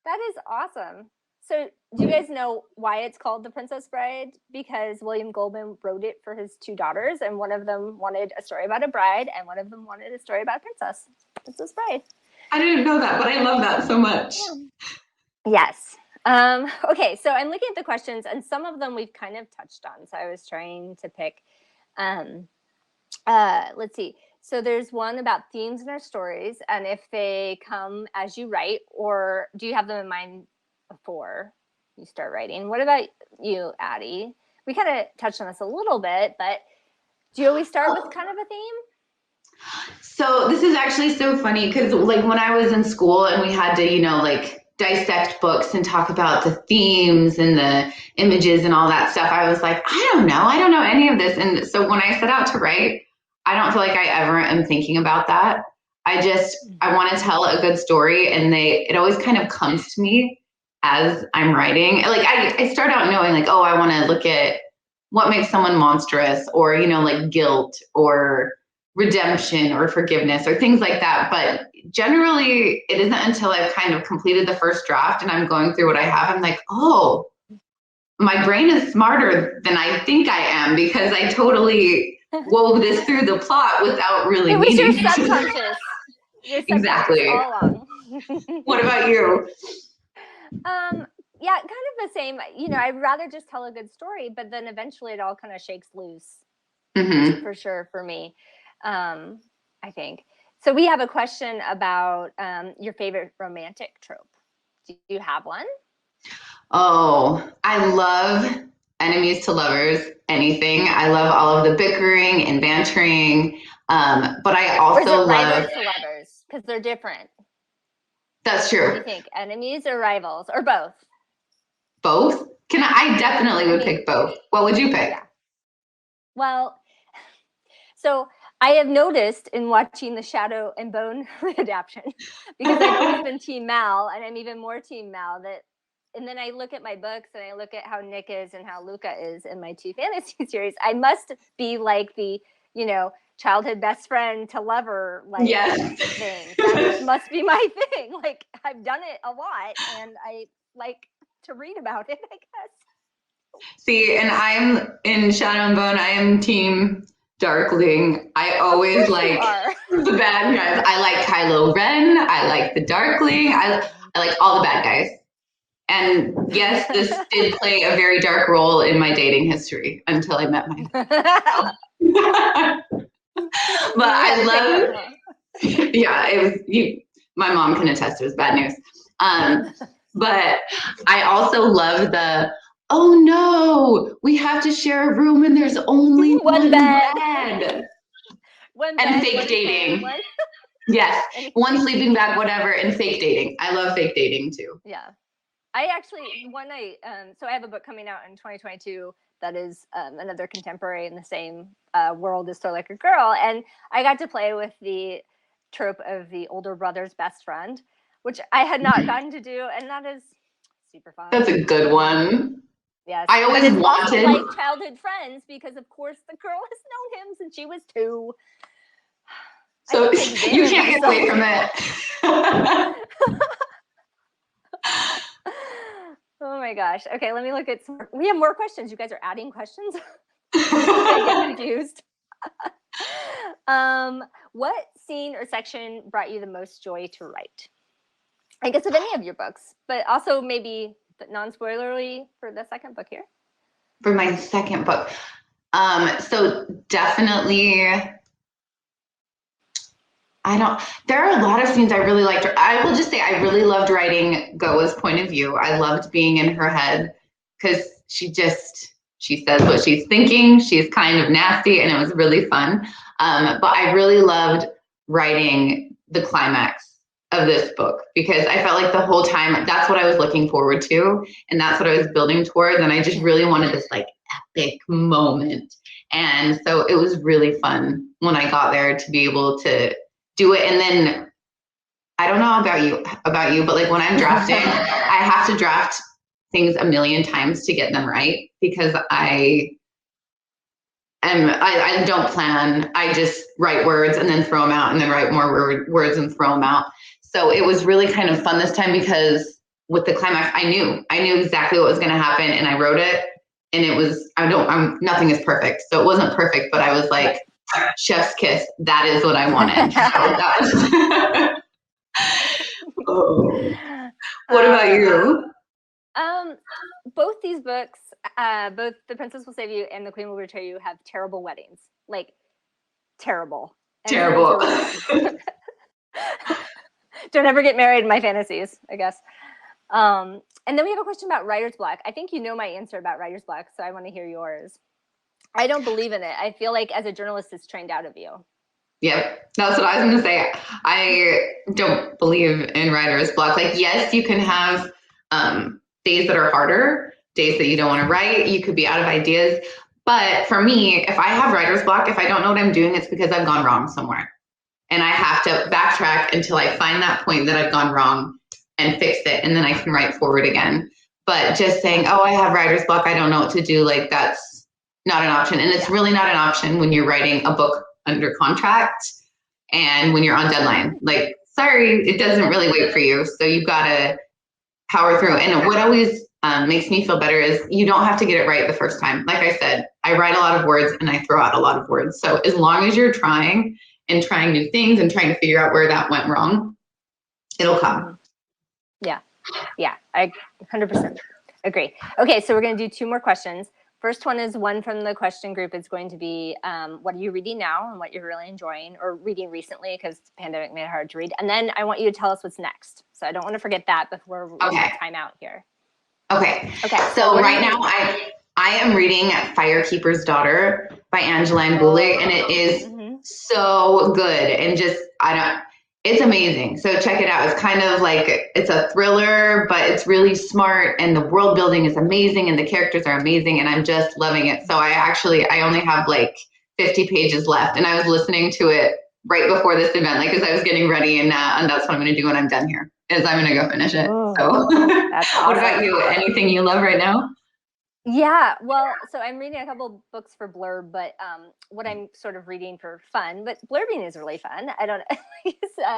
That is awesome. So do you guys know why it's called The Princess Bride? Because William Goldman wrote it for his 2 daughters, and one of them wanted a story about a bride, and one of them wanted a story about a princess. Princess Bride. I didn't know that, but I love that so much. Yeah. Yes. Okay, so I'm looking at the questions, and some of them we've kind of touched on. So I was trying to pick. Let's see. So there's one about themes in our stories, and if they come as you write, or do you have them in mind before you start writing? What about you, Addie? We kind of touched on this a little bit, but do you always start with kind of a theme? So this is actually so funny because like when I was in school and we had to, like dissect books and talk about the themes and the images and all that stuff, I was like, I don't know any of this. And so when I set out to write, I don't feel like I ever am thinking about that. I want to tell a good story, and it always kind of comes to me as I'm writing. Like I start out knowing like, oh, I want to look at what makes someone monstrous, or, like guilt or redemption or forgiveness or things like that. But generally it isn't until I've kind of completed the first draft and I'm going through what I have, I'm like, oh, my brain is smarter than I think I am, because I totally wove this through the plot without really meaning. It was your subconscious. Exactly. All along. What about you? Yeah, kind of the same. I'd rather just tell a good story, but then eventually it all kind of shakes loose. Mm-hmm. For sure, for me, I think. So we have a question about your favorite romantic trope. Do you have one? Oh, I love enemies to lovers, anything. I love all of the bickering and bantering. But I also love rivals to lovers, because they're different. That's true. What do you think? Enemies or rivals, or both? Both? I definitely would pick both. What would you pick? Yeah. Well, so I have noticed in watching the Shadow and Bone adaptation, because I've always been Team Mal, and I'm even more Team Mal, and then I look at my books and I look at how Nick is and how Luca is in my two fantasy series. I must be like the, childhood best friend to lover thing. That must be my thing. Like, I've done it a lot and I like to read about it, I guess. See, and I'm in Shadow and Bone, I am Team Darkling. I always like the bad guys. I like Kylo Ren. I like the Darkling. I like all the bad guys. And yes, this did play a very dark role in my dating history until I met my But I love, yeah, it was, my mom can attest it was bad news. But I also love oh no, we have to share a room and there's only one bed. And fake dating. Yes, one sleeping bag, whatever, and fake dating. I love fake dating too. Yeah. I actually, one night, so I have a book coming out in 2022 that is another contemporary in the same world as Story Like a Girl. And I got to play with the trope of the older brother's best friend, which I had not gotten to do. And that is super fun. That's a good one. Yes. I always wanted. Also like childhood friends, because of course the girl has known him since she was 2. So you can't get away from it. Oh my gosh. Okay, let me look at some. We have more questions. You guys are adding questions? I get confused. What scene or section brought you the most joy to write? I guess of any of your books, but also maybe non-spoilerly for the second book here. For my second book. So definitely, there are a lot of scenes I really liked. I will just say I really loved writing Goa's point of view. I loved being in her head because she says what she's thinking. She's kind of nasty and it was really fun. But I really loved writing the climax of this book because I felt like the whole time that's what I was looking forward to and that's what I was building towards. And I just really wanted this like epic moment. And so it was really fun when I got there to be able to do it. And then I don't know about you, but like when I'm drafting, I have to draft things a million times to get them right because I don't plan. I just write words and then throw them out and then write more words and throw them out. So it was really kind of fun this time because with the climax, I knew exactly what was going to happen and I wrote it and it was, nothing is perfect. So it wasn't perfect, but I was like, chef's kiss. That is what I wanted. What about you? Both these books, both The Princess Will Save You and The Queen Will Betray You have terrible weddings. Like, terrible. Terrible. Don't ever get married in my fantasies, I guess. And then we have a question about writer's block. I think you know my answer about writer's block, so I want to hear yours. I don't believe in it. I feel like as a journalist, it's trained out of you. Yep, that's what I was going to say. I don't believe in writer's block. Like, yes, you can have days that are harder, days that you don't want to write. You could be out of ideas. But for me, if I have writer's block, if I don't know what I'm doing, it's because I've gone wrong somewhere. And I have to backtrack until I find that point that I've gone wrong and fix it. And then I can write forward again. But just saying, oh, I have writer's block, I don't know what to do. Like, that's not an option. And it's really not an option when you're writing a book under contract and when you're on deadline. Like, sorry, it doesn't really wait for you. So you've got to power through. And what always makes me feel better is you don't have to get it right the first time. Like I said, I write a lot of words and I throw out a lot of words. So as long as you're trying and trying new things and trying to figure out where that went wrong, it'll come. Yeah, I 100% agree. Okay, so we're going to do 2 more questions First one is one from the question group. It's going to be, what are you reading now and what you're really enjoying or reading recently, because the pandemic made it hard to read. And then I want you to tell us what's next. So I don't want to forget that before we time out here. Okay. So right now I am reading Firekeeper's Daughter by Angeline Boulley, and it is so good, and just it's amazing. So check it out. It's kind of like, it's a thriller, but it's really smart, and the world building is amazing, and the characters are amazing, and I'm just loving it. So I only have like 50 pages left, and I was listening to it right before this event, like as I was getting ready, and that's what I'm going to do when I'm done here, is I'm going to go finish it. So that's awesome. What about you? Anything you love right now? Yeah, well, so I'm reading a couple books for Blurb, but what I'm sort of reading for fun, but blurbing is really fun. I don't know.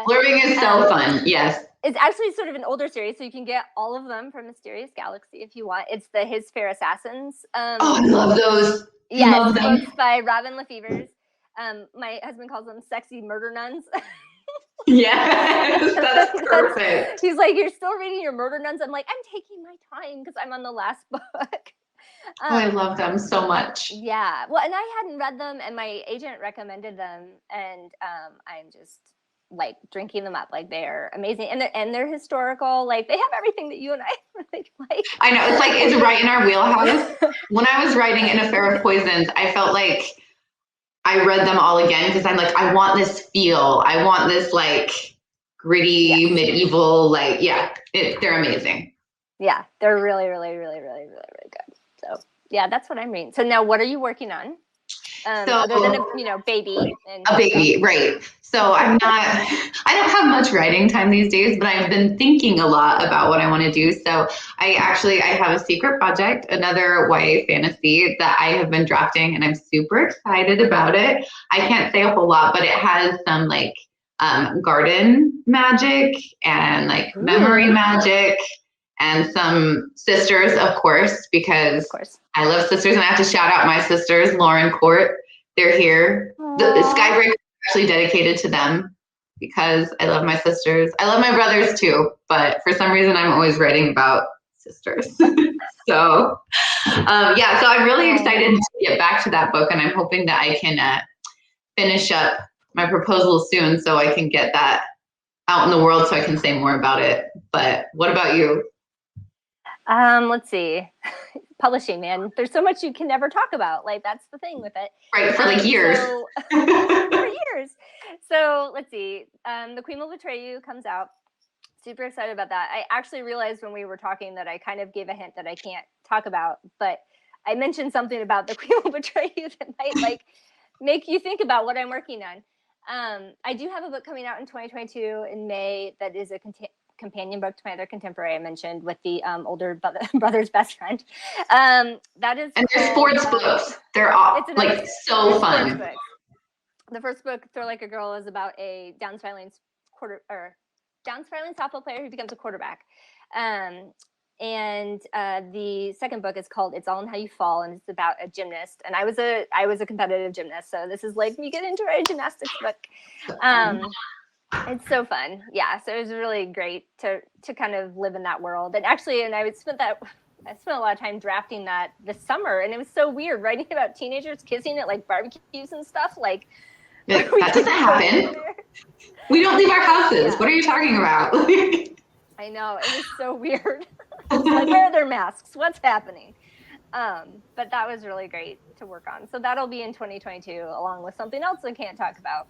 Blurbing is so fun, yes. It's actually sort of an older series, so you can get all of them from Mysterious Galaxy if you want. It's the His Fair Assassins. I love those. Yes, books by Robin Lefevre. My husband calls them sexy murder nuns. Yes, that's perfect. He's like, you're still reading your murder nuns? I'm like, I'm taking my time because I'm on the last book. I love them so much. Yeah. Well, and I hadn't read them, and my agent recommended them, and I'm just like drinking them up. Like, they're amazing, and they're historical. Like, they have everything that you and I really like. I know, it's like, it's right in our wheelhouse. When I was writing An Affair of Poisons, I felt like I read them all again because I'm like, I want this feel. I want this like gritty medieval, like, they're amazing. Yeah, they're really, really, really, really, really, really good. So yeah, that's what I'm reading. So now, what are you working on? Other than a baby. A baby, right. So I don't have much writing time these days, but I've been thinking a lot about what I want to do. So I have a secret project, another YA fantasy that I have been drafting, and I'm super excited about it. I can't say a whole lot, but it has some like garden magic and like memory magic, and some sisters, of course, because I love sisters, and I have to shout out my sisters, Lauren Court. They're here. The Skybreaker is actually dedicated to them because I love my sisters. I love my brothers too, but for some reason I'm always writing about sisters. So I'm really excited to get back to that book, and I'm hoping that I can finish up my proposal soon so I can get that out in the world so I can say more about it. But what about you? Let's see. Publishing, man. There's so much you can never talk about. Like, that's the thing with it. Right, for like years. For years. So let's see. The Queen Will Betray You comes out. Super excited about that. I actually realized when we were talking that I kind of gave a hint that I can't talk about, but I mentioned something about The Queen Will Betray You that might like make you think about what I'm working on. I do have a book coming out in 2022 in May that is a companion book to my other contemporary I mentioned, with the older brother's best friend. That is, and they're sports books. They're all like so fun. The first book, Throw Like a Girl, is about a Down spiraling softball player who becomes a quarterback. And the second book is called It's All in How You Fall, and it's about a gymnast. And I was a competitive gymnast, so this is like me getting into a gymnastics book. It's so fun. Yeah. So it was really great to kind of live in that world. And actually, I spent a lot of time drafting that this summer, and it was so weird writing about teenagers kissing at like barbecues and stuff. Like, that doesn't happen. We don't leave our houses. Yeah. What are you talking about? I know. It was so weird. Like, where are their masks? What's happening? But that was really great to work on. So that'll be in 2022, along with something else I can't talk about.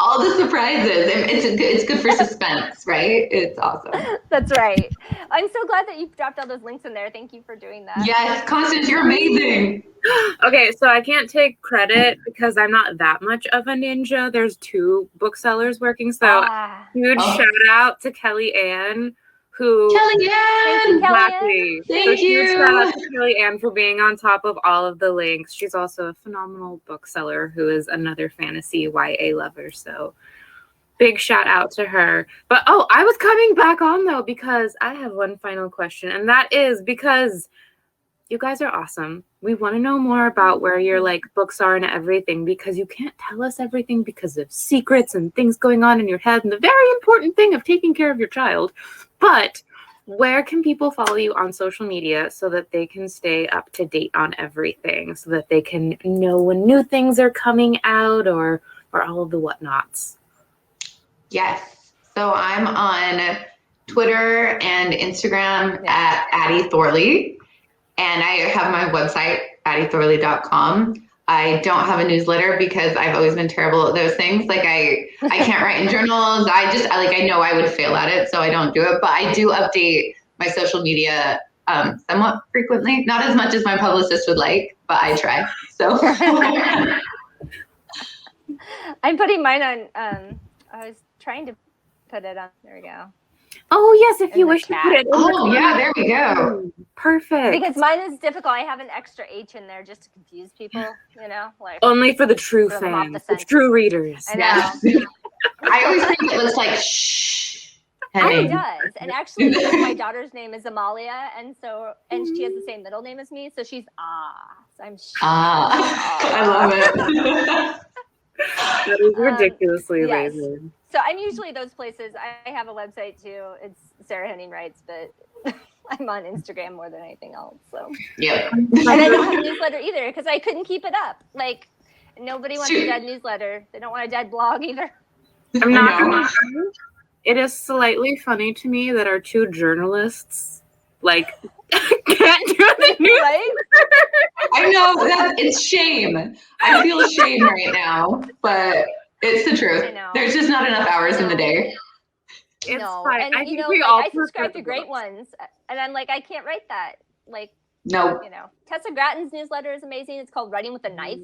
All the surprises. It's good for suspense, right? It's awesome. That's right. I'm so glad that you dropped all those links in there. Thank you for doing that. Yes, Constance, you're amazing. Okay, so I can't take credit because I'm not that much of a ninja. There's 2 booksellers working, so huge shout out to Kelly Ann. Kellyanne! Exactly. Thank you. Shout out to Kellyanne for being on top of all of the links. She's also a phenomenal bookseller who is another fantasy YA lover. So big shout out to her. But I was coming back on though because I have one final question, and that is because you guys are awesome. We want to know more about where your like books are and everything, because you can't tell us everything because of secrets and things going on in your head and the very important thing of taking care of your child. But where can people follow you on social media so that they can stay up to date on everything, so that they can know when new things are coming out or all of the whatnots? Yes. So I'm on Twitter and Instagram at Addie Thorley. And I have my website, addithorley.com. I don't have a newsletter because I've always been terrible at those things. Like I can't write in journals. I know I would fail at it, so I don't do it. But I do update my social media somewhat frequently. Not as much as my publicist would like, but I try. So I'm putting mine on. I was trying to put it on. There we go. Oh yes, if you wish to put it. Oh yeah, there we go. Perfect. Because mine is difficult. I have an extra H in there just to confuse people. Like only for the true fans, the true readers. I know. Yes. I always think it looks like shh. It does, and actually, my daughter's name is Amalia, and she has the same middle name as me, so she's So I'm shh. I love it. That is ridiculously amazing. So I'm usually those places. I have a website too. It's Sarah Henning Writes, but I'm on Instagram more than anything else. So yeah. And I don't have a newsletter either because I couldn't keep it up. Like nobody wants a dead newsletter. They don't want a dead blog either. I'm not gonna lie. It is slightly funny to me that our two journalists can't do the news. Right? I know that it's shame. I feel shame right now, but it's the truth. There's just not enough hours in the day. It's fine. And I think we all I subscribe to great ones, and I'm like, I can't write that. No. Tessa Gratton's newsletter is amazing. It's called Writing with a Knife.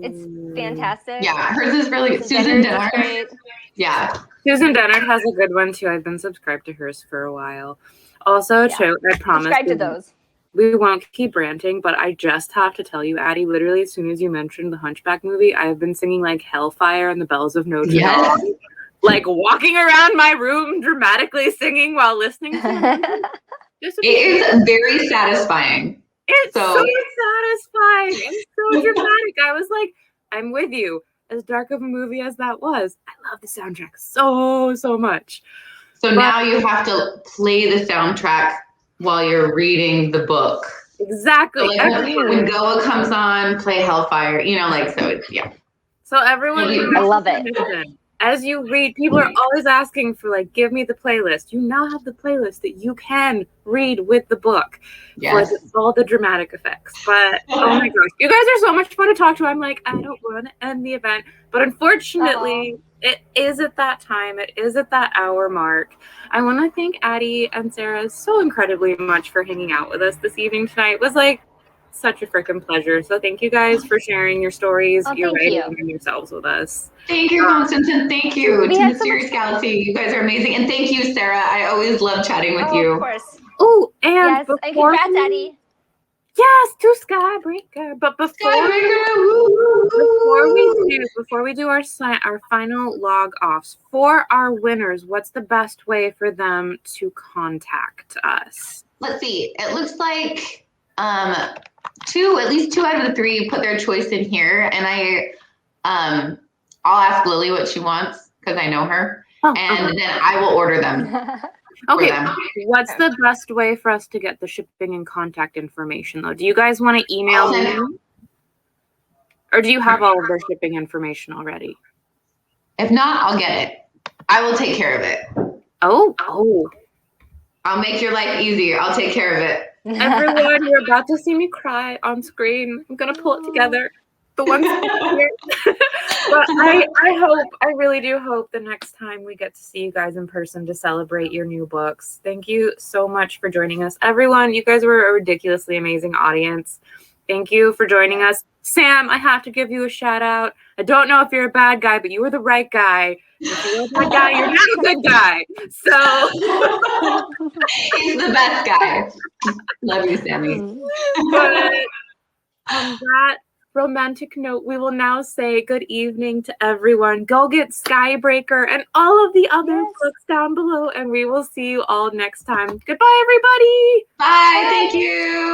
It's fantastic. Yeah, hers is really good. Susan Dennard. Great. Yeah. Susan Dennard has a good one too. I've been subscribed to hers for a while. Also, too, I promise. Subscribe to those. We won't keep ranting, but I just have to tell you, Addie, literally as soon as you mentioned the Hunchback movie, I've been singing Hellfire and the Bells of Notre Dame. Walking around my room dramatically singing while listening to it. It is very satisfying. It's so satisfying and so dramatic. I was like, I'm with you. As dark of a movie as that was, I love the soundtrack so much. So now you have to play the soundtrack while you're reading the book. Exactly. So when Goa comes on, play Hellfire. So everyone, I love it. As you read, people are always asking for give me the playlist. You now have the playlist that you can read with the book for all the dramatic effects. But oh my gosh, you guys are so much fun to talk to. I'm like, I don't want to end the event, but unfortunately, it is at that time. It is at that hour mark. I want to thank Addie and Sarah so incredibly much for hanging out with us this evening tonight. It was such a freaking pleasure. So thank you guys for sharing your stories, your writing, and yourselves with us. Thank you, Constance. Thank you to Mysterious Galaxy. You guys are amazing. And thank you, Sarah. I always love chatting with you. Of course. Oh, and congrats, Addie. Yes, to Skybreaker. But before we do our final log offs for our winners, what's the best way for them to contact us? Let's see. It looks like at least two out of the three put their choice in here, and I'll ask Lily what she wants because I know her, then I will order them. Okay, what's the best way for us to get the shipping and contact information, though? Do you guys want to email me? Or do you have all of their shipping information already? If not, I'll get it. I will take care of it. Oh. I'll make your life easier. I'll take care of it. Everyone, you're about to see me cry on screen. I'm going to pull it together. The ones here. But I really do hope the next time we get to see you guys in person to celebrate your new books. Thank you so much for joining us. Everyone, you guys were a ridiculously amazing audience. Thank you for joining us. Sam, I have to give you a shout out. I don't know if you're a bad guy, but you were the right guy. If you're a bad guy, you're not a good guy. So he's the best guy. Love you, Sammy. But on that romantic note, we will now say good evening to everyone. Go get Skybreaker and all of the other books down below, and we will see you all next time. Goodbye, everybody. Bye. Thank you.